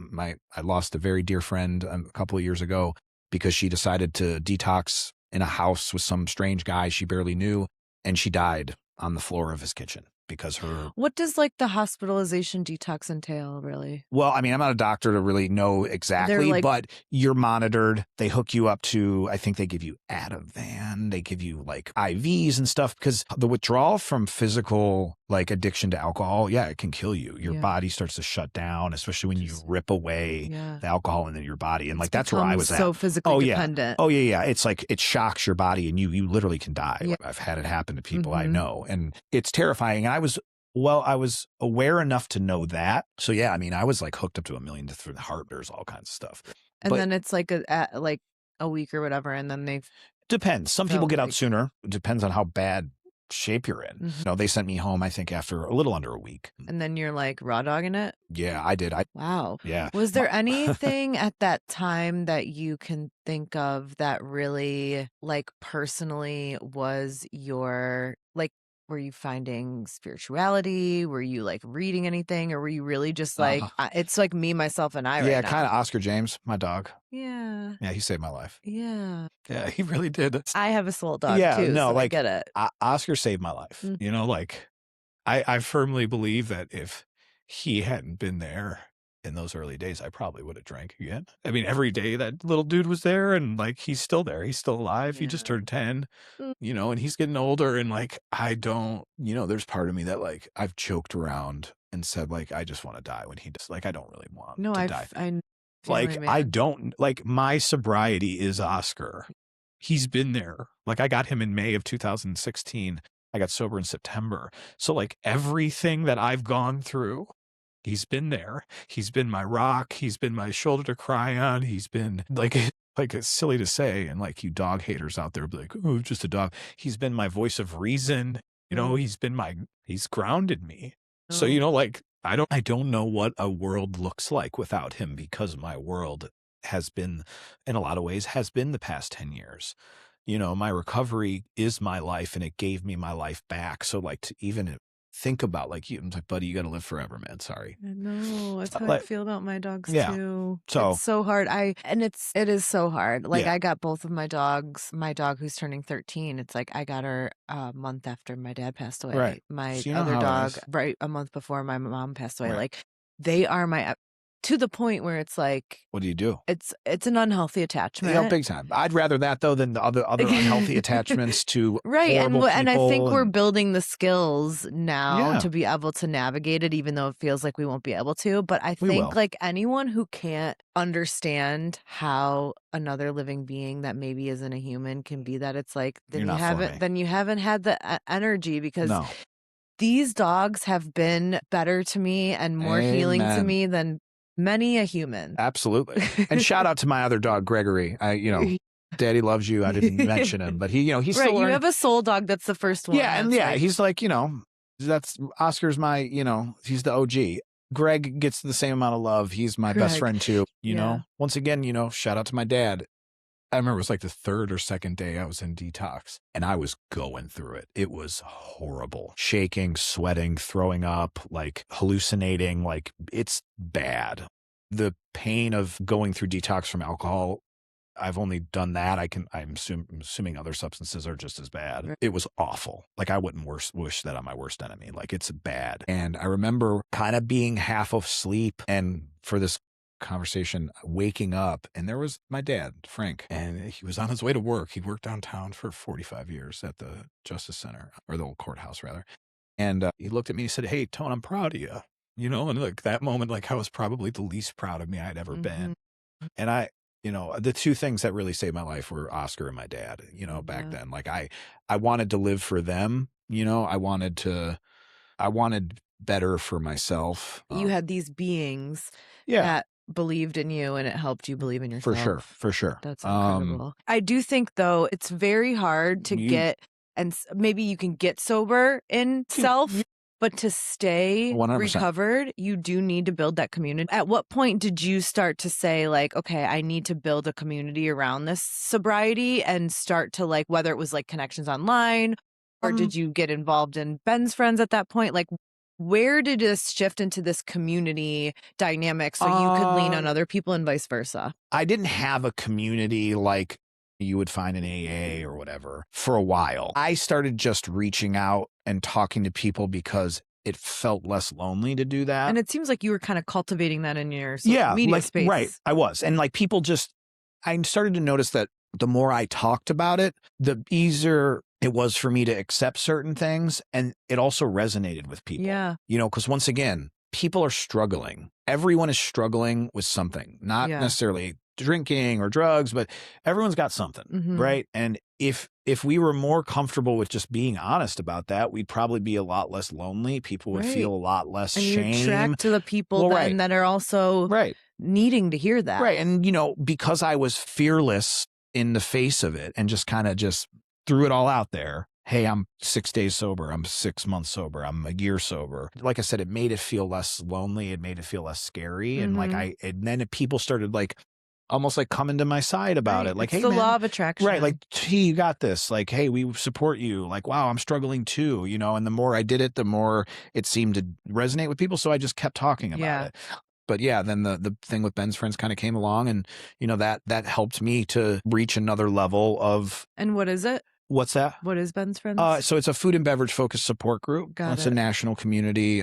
lost a very dear friend a couple of years ago because she decided to detox in a house with some strange guy she barely knew. And she died on the floor of his kitchen. Because what does like the hospitalization detox entail really? Well, I mean, I'm not a doctor to really know exactly, but you're monitored. They hook you up to, I think they give you Ativan. They give you like IVs and stuff because the withdrawal from physical like addiction to alcohol, it can kill you. Your body starts to shut down, especially when you rip away the alcohol in your body. And like, that's where I was at. So physically dependent. Oh yeah. It's like, it shocks your body and you literally can die. Yeah. I've had it happen to people I know and it's terrifying. I was aware enough to know that. So yeah, I mean, I was like hooked up to 1 million different heartbeats, all kinds of stuff. And then it's like a week or whatever. And then they depends. Some people get out sooner. It depends on how bad shape you're in. They sent me home, I think, after a little under a week. And then you're like raw dogging it? Yeah, I did. Wow. Yeah. Was there anything at that time that you can think of that really like personally was your like, were you finding spirituality? Were you like reading anything? Or were you really just like, it's like me, myself, and I right now? Yeah, kind of Oscar James, my dog. Yeah. Yeah, he saved my life. Yeah. Yeah, he really did. I have a soul dog too, no, so like, I get it. Oscar saved my life. Like I firmly believe that if he hadn't been there in those early days, I probably would have drank again. I mean, every day that little dude was there and like, he's still there. He's still alive. He just turned 10, and he's getting older. And like, I don't, there's part of me that like, I've joked around and said like, I just want to die when he does. Like, I don't really want to die. I don't like my sobriety is Oscar. He's been there. Like I got him in May of 2016. I got sober in September. So like everything that I've gone through, he's been there. He's been my rock. He's been my shoulder to cry on. He's been like it's silly to say. And like you dog haters out there be like, oh, just a dog. He's been my voice of reason. He's grounded me. So, like, I don't know what a world looks like without him because my world has been, in a lot of ways, has been the past 10 years. My recovery is my life and it gave me my life back. So like even think about like I'm like, buddy, you got to live forever, man. Sorry. I know. That's how I Like, feel about my dogs yeah. too. So It's so hard. It is so hard. Like yeah, I got both of my dogs. My dog who's turning 13, it's like I got her a month after my dad passed away. right. My So you know other how it dog is. right a month before my mom passed away. Right. Like they are my to the point where it's like What do you do? it's an unhealthy attachment. Big time. I'd rather that though than the other unhealthy attachments to Right, horrible and I think people. we're building the skills now Yeah. to be able to navigate it, even though it feels like we won't be able to. But I We think will. like anyone who can't understand how another living being that maybe isn't a human can be that, it's like You're not for me. then you haven't had the energy because No. these dogs have been better to me and more healing to Amen. me than many a human. Absolutely. And shout out to my other dog, Gregory. Daddy loves you. I didn't mention him, but he's right. still You learning. have a soul dog. That's the first one. Yeah, and that's yeah, like, he's like, that's Oscar's my, he's the OG. Greg gets the same amount of love. He's my best Greg. friend too. Yeah. Once again, shout out to my dad. I remember it was like the third or second day I was in detox and I was going through it. It was horrible. Shaking, sweating, throwing up, like hallucinating, like it's bad. The pain of going through detox from alcohol, I've only done that. I'm assuming other substances are just as bad. Right. It was awful. Like I wouldn't wish that on my worst enemy. Like it's bad. And I remember kind of being half asleep and for this conversation waking up and there was my dad, Frank, and he was on his way to work. He worked downtown for 45 years at the Justice Center, or the old courthouse rather. And he looked at me and said, "Hey, Tone, I'm proud of you." And like that moment, like I was probably the least proud of me I'd ever been. And the two things that really saved my life were Oscar and my dad, back then. Like I wanted to live for them, I wanted better for myself. You had these beings that believed in you and it helped you believe in yourself. For sure. That's incredible. I do think though, it's very hard to get, and maybe you can get sober in self, but to stay 100%. recovered, you do need to build that community. At what point did you start to say like, okay, I need to build a community around this sobriety and start to like, whether it was like connections online or did you get involved in Ben's friends at that point? Like, where did this shift into this community dynamic so you could lean on other people and vice versa? I didn't have a community like you would find in AA or whatever for a while. I started just reaching out and talking to people because it felt less lonely to do that. And it seems like you were kind of cultivating that in your social media space. Right. I was. And like people I started to notice that the more I talked about it, the easier it was for me to accept certain things. And it also resonated with people. Yeah. Because once again, people are struggling. Everyone is struggling with something, not necessarily drinking or drugs, but everyone's got something, right? And if we were more comfortable with just being honest about that, we'd probably be a lot less lonely. People would feel a lot less and shame. You attract to the people that are also needing to hear that. Right. And, because I was fearless in the face of it and just kind of just threw it all out there. Hey, I'm 6 days sober. I'm 6 months sober. I'm a year sober. Like I said, it made it feel less lonely. It made it feel less scary. And and then people started like, almost like coming to my side about it. Like, it's hey, the man, law of attraction. Right. Like, you got this. Like, hey, we support you. Like, wow, I'm struggling too, and the more I did it, the more it seemed to resonate with people. So I just kept talking about it. But yeah, then the thing with Ben's friends kind of came along and, that helped me to reach another level of. And what is it? What's that? What is Ben's friends? So it's a food and beverage focused support group. It's a national community.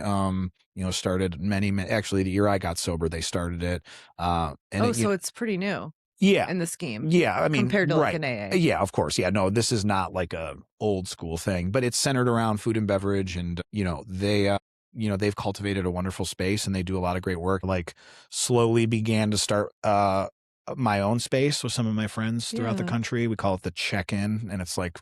Started many, actually the year I got sober, they started it. So it's pretty new. Yeah. In the scheme. Yeah. I mean, compared to like an AA. Yeah, of course. Yeah. No, this is not like a old school thing, but it's centered around food and beverage. And, they've cultivated a wonderful space and they do a lot of great work. Like slowly began to start, my own space with some of my friends throughout the country. We call it the check-in, and it's like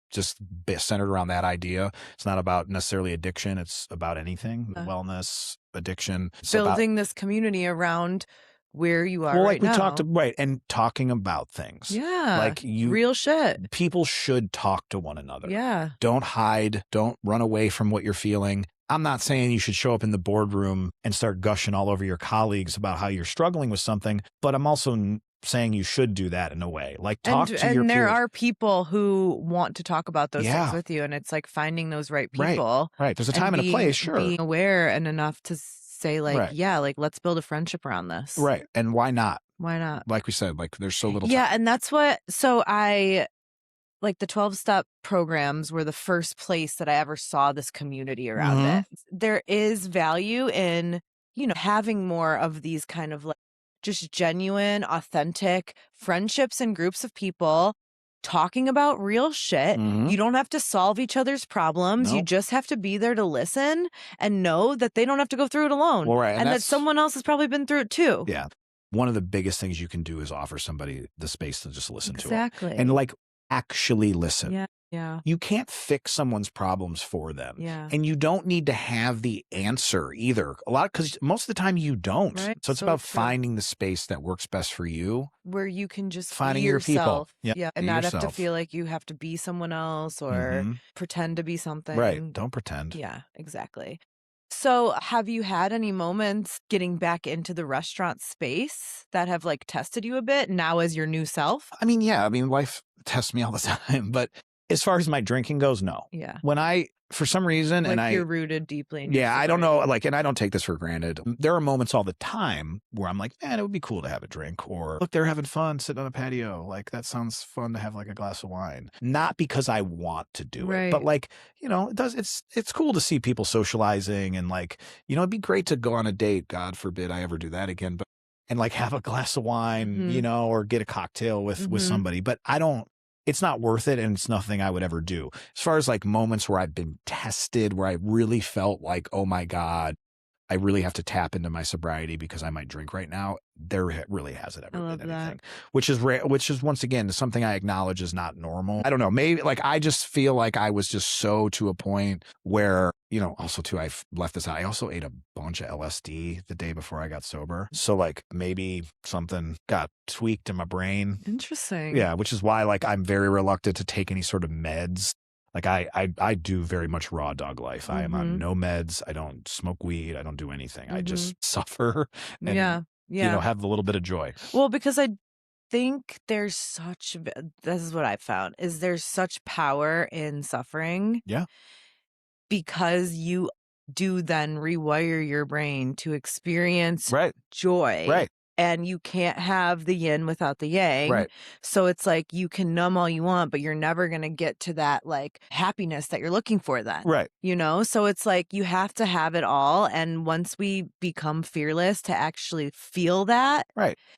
just centered around that idea. It's not about necessarily addiction. It's about anything, wellness, addiction. It's building this community around where you are like now. We talked, and talking about things. Yeah. Like real shit. People should talk to one another. Yeah. Don't hide. Don't run away from what you're feeling. I'm not saying you should show up in the boardroom and start gushing all over your colleagues about how you're struggling with something, but I'm also saying you should do that in a way. Like, talk to your And there peers. are people who want to talk about those things Yeah. with you, and it's like finding those right Right. people Right. There's a and time and a place, sure. being aware and enough to say like, Right. yeah, like let's build a friendship around this. Right. And why not? Why not? Like we said, like there's so little Yeah, time. and that's what like the 12-step programs were the first place that I ever saw this community around it. There is value in, having more of these kind of like just genuine, authentic friendships and groups of people talking about real shit. You don't have to solve each other's problems. You Nope. just have to be there to listen and know that they don't have to go through it alone. Well, right. And that someone else has probably been through it too. Yeah. One of the biggest things you can do is offer somebody the space to just listen to 'em. Exactly. And like actually listen. Yeah. Yeah. You can't fix someone's problems for them. Yeah. And you don't need to have the answer either. Because most of the time you don't. Right. So it's So about true. finding the space that works best for you. Where you can just Finding be your people. yourself. Yeah, Yeah. And be not have to yourself. feel like you have to be someone else or pretend to be something. Right. Don't pretend. Yeah, exactly. So have you had any moments getting back into the restaurant space that have like tested you a bit now as your new self? I mean, yeah. I mean, wife tests me all the time. But as far as my drinking goes, no. Yeah. When for some reason, Like you're rooted deeply in your I don't know, sobriety. like, and I don't take this for granted. There are moments all the time where I'm like, man, it would be cool to have a drink, or look, they're having fun sitting on a patio. Like, that sounds fun to have like a glass of wine. Not because I want to do it, but Right. like, it's cool to see people socializing and like, it'd be great to go on a date. God forbid I ever do that again, but, and like have a glass of wine, or get a cocktail with somebody, but it's not worth it, and it's nothing I would ever do. As far as like moments where I've been tested, where I really felt like, oh my God, I really have to tap into my sobriety because I might drink right now, there really hasn't ever love been that. anything. Which is rare, which is once again something I acknowledge is not normal. I don't know, maybe like I just feel like I was just so to a point where, also too, I've left this out. I also ate a bunch of LSD the day before I got sober. So like maybe something got tweaked in my brain. Interesting. Yeah, which is why like I'm very reluctant to take any sort of meds. Like I do very much raw dog life. I am on no meds. I don't smoke weed. I don't do anything. I just suffer and have a little bit of joy. Well, because I think this is what I've found, is there's such power in suffering. Yeah. Because you do then rewire your brain to experience joy. Right. And you can't have the yin without the yang. Right. So it's like you can numb all you want, but you're never going to get to that like happiness that you're looking for then. Right. So it's like you have to have it all. And once we become fearless to actually feel that,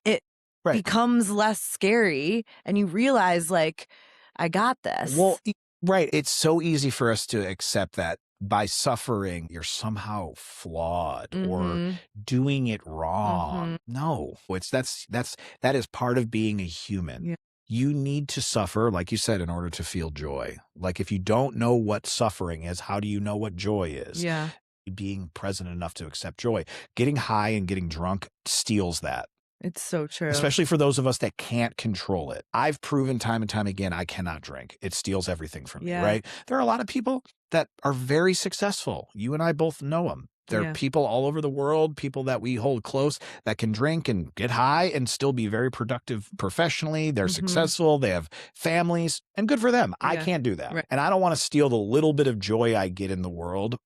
it becomes less scary. And you realize like, I got this. Well, right. It's so easy for us to accept that by suffering, you're somehow flawed or doing it wrong. No, that is part of being a human. Yeah. You need to suffer, like you said, in order to feel joy. Like if you don't know what suffering is, how do you know what joy is? Yeah. Being present enough to accept joy. Getting high and getting drunk steals that. It's so true. Especially for those of us that can't control it. I've proven time and time again, I cannot drink. It steals everything from me, right? There are a lot of people that are very successful. You and I both know them. There are people all over the world, people that we hold close that can drink and get high and still be very productive professionally. They're successful. They have families, and good for them. I can't do that. Right. And I don't want to steal the little bit of joy I get in the world.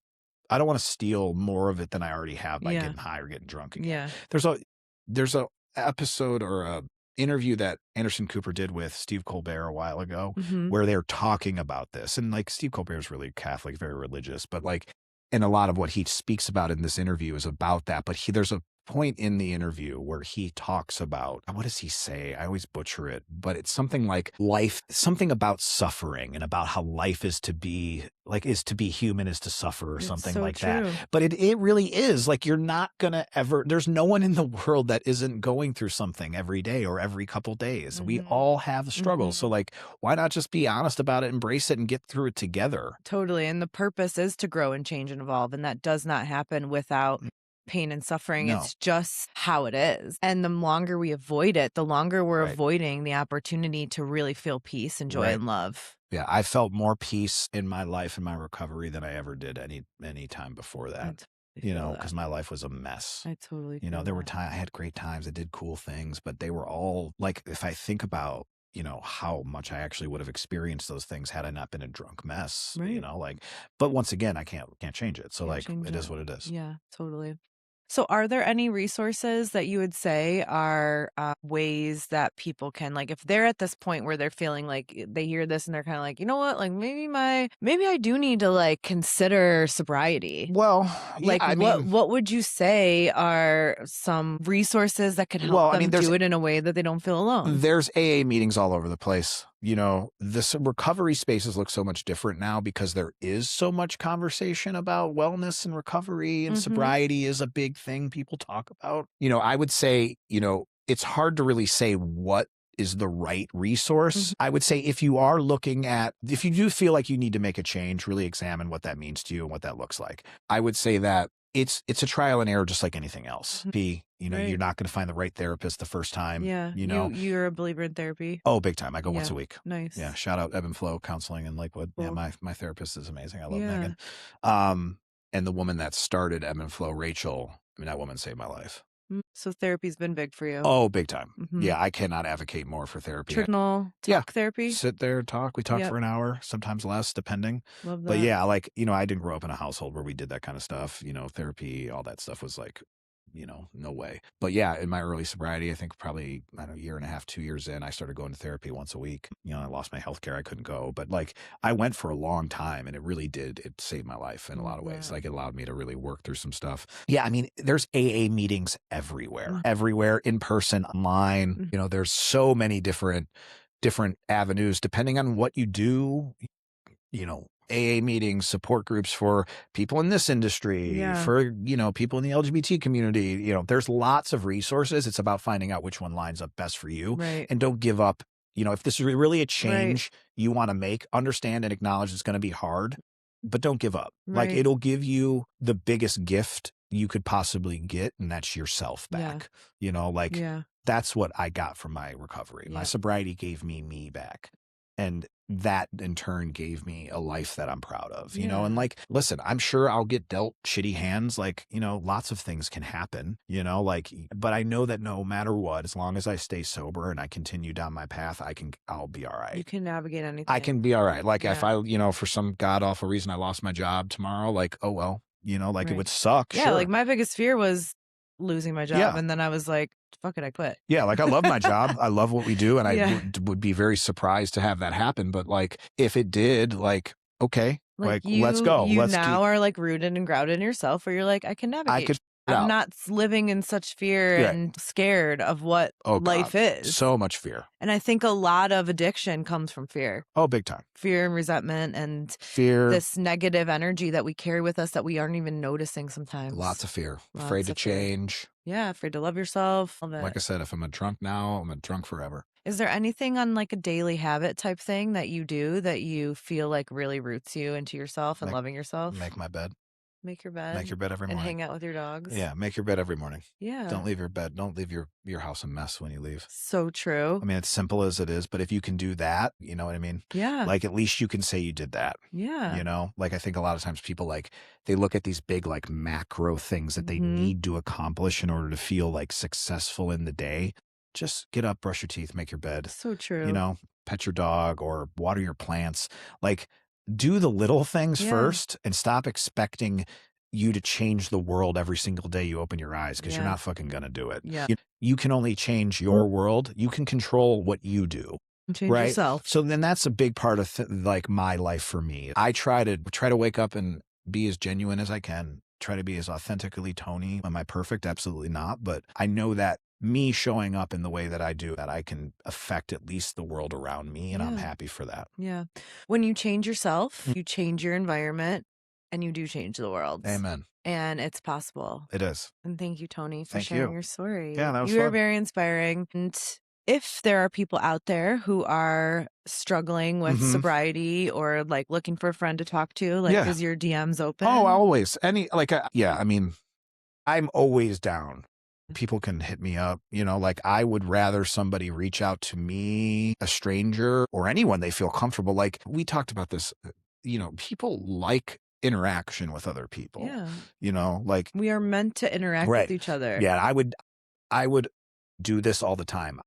I don't want to steal more of it than I already have by getting high or getting drunk again. Yeah. There's a episode or a interview that Anderson Cooper did with Steve Colbert a while ago where they're talking about this. And like Steve Colbert is really Catholic, very religious, but like, and a lot of what he speaks about in this interview is about that. But there's a point in the interview where he talks about, what does he say? I always butcher it, but it's something like life, something about suffering and about how life is to be human, is to suffer, or something so like true. That. But it really is like, you're not going to ever, there's no one in the world that isn't going through something every day or every couple days. We all have struggles. So like, why not just be honest about it, embrace it, and get through it together? Totally. And the purpose is to grow and change and evolve. And that does not happen without pain and suffering. No. It's just how it is. And the longer we avoid it, the longer we're avoiding the opportunity to really feel peace and joy and love. Yeah, I felt more peace in my life and my recovery than I ever did any time before that. you know, because my life was a mess. I totally You know, feel there were that. times I had great times. I did cool things, but they were all like, if I think about, you know, how much I actually would have experienced those things had I not been a drunk mess, you Right. know, like, but once again, I can't change it. So Can't like, change it is it. what it is. Yeah, totally. So are there any resources that you would say are ways that people can, like, if they're at this point where they're feeling like they hear this and they're kind of like, you know what, like maybe I do need to like consider sobriety. Well, yeah, Like I mean, what would you say are some resources that could help well, I them mean, do it in a way that they don't feel alone? there's AA meetings all over the place. You know, this recovery spaces look so much different now because there is so much conversation about wellness and recovery, and sobriety is a big thing people talk about. You know, I would say, you know, it's hard to really say what is the right resource. I would say if you are looking at, if you do feel like you need to make a change, really examine what that means to you and what that looks like. I would say that it's a trial and error, just like anything else. You know, Right. you're not going to find the right therapist the first time. Yeah. You know, You're a believer in therapy. oh, big time. I go once Yeah. a week. Nice. Yeah. Shout out Ebb and Flow Counseling in Lakewood. Yeah, Cool. my therapist is amazing. I love Yeah. Megan. And the woman that started Ebb and Flow, Rachel, I mean, that woman saved my life. So therapy's been big for you. Oh, big time. Yeah, I cannot advocate more for therapy. Traditional talk therapy. Sit there, talk. We talk Yep. for an hour, sometimes less, depending. Love that. But yeah, like, you know, I didn't grow up in a household where we did that kind of stuff. You know, therapy, all that stuff was like, you know, no way. But yeah, in my early sobriety, I think probably, I don't know, a year and a half, 2 years in, I started going to therapy once a week. You know, I lost my health care. I couldn't go. But like, I went for a long time and it really did. It saved my life in a lot of ways. Like, it allowed me to really work through some stuff. Yeah, I mean, there's AA meetings everywhere, in person, online. You know, there's so many different avenues depending on what you do. You know, AA meetings, support groups for people in this industry, for, you know, people in the LGBT community. You know, there's lots of resources. It's about finding out which one lines up best for you. Right. And don't give up. You know, if this is really a change you want to make, understand and acknowledge it's going to be hard, but don't give up. Like, it'll give you the biggest gift you could possibly get, and that's yourself back. You know, like, that's what I got from my recovery. My sobriety gave me back. And that in turn gave me a life that I'm proud of, you know? And like, listen, I'm sure I'll get dealt shitty hands. Like, you know, lots of things can happen, you know, like, but I know that no matter what, as long as I stay sober and I continue down my path, I'll be all right. You can navigate anything. I can be all right. Like, if I, you know, for some god awful reason I lost my job tomorrow, like, oh, well, you know, like, it would suck. Yeah. Sure. Like, my biggest fear was losing my job. And then I was like, fuck it, I quit. Yeah, like, I love my job. I love what we do. And I would be very surprised to have that happen. But like, if it did, like, okay, like let's go. You now are like rooted and grounded in yourself where you're like, I can navigate. I'm not living in such fear and scared of what life is. So much fear. And I think a lot of addiction comes from fear. Oh, big time. Fear and resentment and this negative energy that we carry with us that we aren't even noticing sometimes. Lots of fear. Afraid to change. Yeah, afraid to love yourself. Like I said, if I'm a drunk now, I'm a drunk forever. Is there anything on like a daily habit type thing that you do that you feel like really roots you into yourself and loving yourself? Make my bed. Make your bed. Make your bed every morning. And hang out with your dogs. Yeah, make your bed every morning. Yeah. Don't leave your bed. Don't leave your house a mess when you leave. So true. I mean, it's simple as it is, but if you can do that, you know what I mean? Yeah. Like, at least you can say you did that. Yeah. You know? Like, I think a lot of times people, like, they look at these big, like, macro things that they need to accomplish in order to feel, like, successful in the day. Just get up, brush your teeth, make your bed. So true. You know? Pet your dog or water your plants. Like, do the little things first and stop expecting you to change the world every single day you open your eyes, because you're not fucking gonna do it. Yeah. You can only change your world. You can control what you do. Change yourself. So then that's a big part of like my life for me. I try to wake up and be as genuine as I can. Try to be as authentically Tony. Am I perfect? Absolutely not. But I know that me showing up in the way that I do, that I can affect at least the world around me, and I'm happy for that. Yeah. When you change yourself, you change your environment. And you do change the world. Amen. And it's possible. It is. And thank you, Tony, for sharing your story. Yeah, that was You fun. are very inspiring. And if there are people out there who are struggling with sobriety or like looking for a friend to talk to, like, is your DMs open? Oh, always. I mean, I'm always down. People can hit me up, you know, like, I would rather somebody reach out to me, a stranger, or anyone they feel comfortable. Like, we talked about this, you know, people like interaction with other people. Yeah. You know, like We are meant to interact with each other. Yeah, I would do this all the time.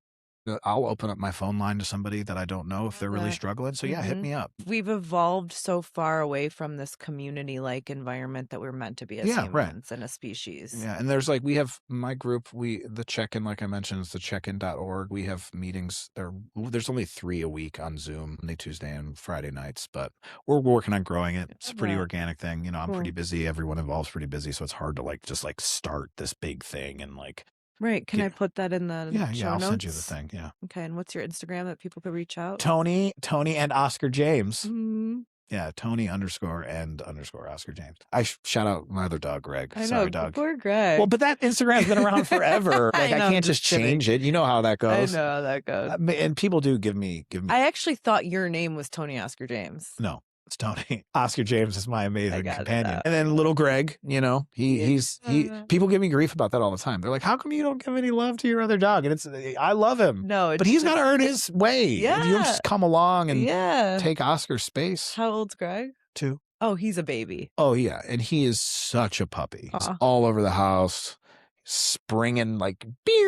I'll open up my phone line to somebody that I don't know if they're really struggling. So yeah, hit me up. We've evolved so far away from this community-like environment that we're meant to be as humans and a species. Yeah, and there's like, we have my group, the check-in, like I mentioned, is thecheckin.org. We have meetings there. There's only 3 a week on Zoom, Monday, Tuesday, and Friday nights, but we're working on growing it. It's a pretty organic thing. You know, I'm pretty busy. Everyone involved's pretty busy, so it's hard to like just like start this big thing and like. Right. Can I put that in the show I'll notes? send you the thing. Yeah. Okay. And what's your Instagram that people could reach out? Tony and Oscar James. Mm-hmm. Yeah, Tony _ Oscar James. I shout out my other dog, Greg. I Sorry, know, dog. poor Greg. Well, but that Instagram's been around forever. Like, I can't just change it. You know how that goes. I know how that goes. And people do give me. I actually thought your name was Tony Oscar James. No. It's Tony. Oscar James is my amazing companion. And then little Greg, you know, people give me grief about that all the time. They're like, how come you don't give any love to your other dog? And I love him. No, but he's got to earn his way. Yeah. You don't just come along and take Oscar's space. How old's Greg? 2. Oh, he's a baby. Oh, yeah. And he is such a puppy. He's all over the house, springing like, beer.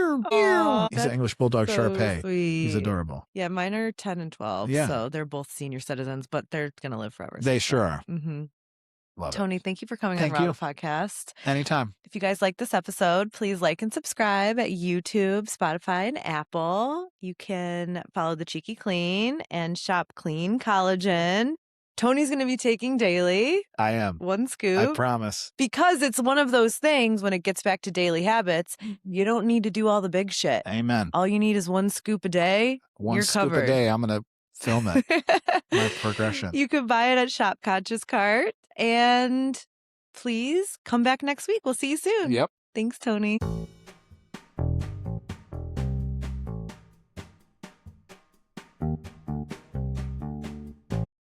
He's an English Bulldog Shar-Pei. Sweet. He's adorable. Yeah, mine are 10 and 12. Yeah. So they're both senior citizens, but they're going to live forever. They sure are. Mm-hmm. Love Tony, thank you for coming on the podcast. Anytime. If you guys like this episode, please like and subscribe at YouTube, Spotify, and Apple. You can follow The Cheeky Clean and shop Clean Collagen. Tony's going to be taking daily. I am. 1 scoop. I promise. Because it's one of those things when it gets back to daily habits, you don't need to do all the big shit. Amen. All you need is 1 scoop a day. One You're scoop covered. a day. I'm going to film it. My progression. You can buy it at Shop Conscious Cart. And please come back next week. We'll see you soon. Yep. Thanks, Tony.